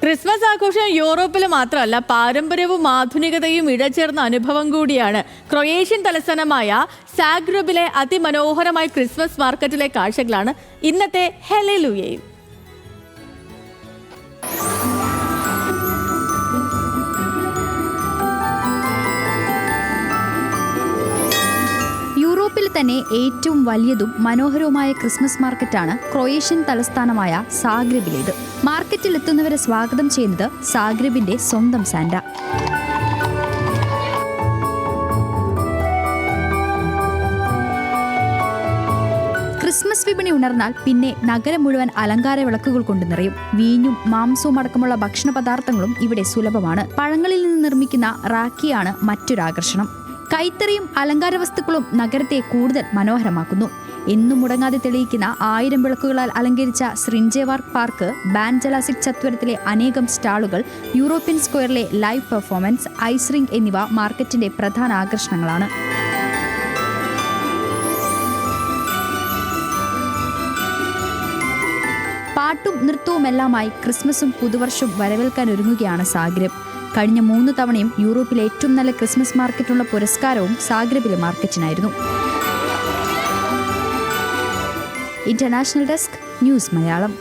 Christmas ആഘോഷം യൂറോപ്പിൽ മാത്രമല്ല, പാരമ്പര്യവും ആധുനികതയും ഇഴചേർന്ന അനുഭവം കൂടിയാണ്. ക്രൊയേഷ്യൻ തലസ്ഥാനമായ സാഗ്രെബിലെ അതിമനോഹരമായ ക്രിസ്മസ് മാർക്കറ്റിലെ കാഴ്ചകളാണ് ഇന്നത്തെ ഹല്ലേലൂയയിൽ. യൂറോപ്പിൽ തന്നെ ഏറ്റവും വലിയതും മനോഹരവുമായ ക്രിസ്മസ് മാർക്കറ്റാണ് ക്രൊയേഷ്യൻ തലസ്ഥാനമായ സാഗ്രെബിലേത്. മാർക്കറ്റിൽ എത്തുന്നവരെ സ്വാഗതം ചെയ്യുന്നത് സാഗ്രെബിന്റെ സ്വന്തം സാന്റ. ക്രിസ്മസ് വിപണി ഉണർന്നാൽ പിന്നെ നഗരം മുഴുവൻ അലങ്കാര വിളക്കുകൾ കൊണ്ട് നിറയും. വീഞ്ഞും മാംസവും അടക്കമുള്ള ഭക്ഷണ പദാർത്ഥങ്ങളും ഇവിടെ സുലഭമാണ്. പഴങ്ങളിൽ നിന്ന് നിർമ്മിക്കുന്ന റാക്കിയാണ് മറ്റൊരാകർഷണം. കൈത്തറിയും അലങ്കാര വസ്തുക്കളും നഗരത്തെ കൂടുതൽ മനോഹരമാക്കുന്നു. എന്നും മുടങ്ങാതെ തെളിയിക്കുന്ന 1000 വിളക്കുകളാൽ അലങ്കരിച്ച സ്രിഞ്ചേവാർ പാർക്ക്, ബാൻജലാസിക് ചത്വരത്തിലെ അനേകം സ്റ്റാളുകൾ, യൂറോപ്യൻ സ്ക്വയറിലെ ലൈവ് പെർഫോമൻസ്, ഐസ് റിംഗ് എന്നിവ മാർക്കറ്റിന്റെ പ്രധാന ആകർഷണങ്ങളാണ്. പാട്ടും നൃത്തവുമെല്ലാമായി ക്രിസ്മസും പുതുവർഷവും വരവേൽക്കാൻ ഒരുങ്ങുകയാണ് സാഗ്രെബ്. കഴിഞ്ഞ 3 തവണയും യൂറോപ്പിലെ ഏറ്റവും നല്ല ക്രിസ്മസ് മാർക്കറ്റുള്ള പുരസ്കാരവും സാഗ്രെബിലെ മാർക്കറ്റിനായിരുന്നു. International desk, news Malayalam.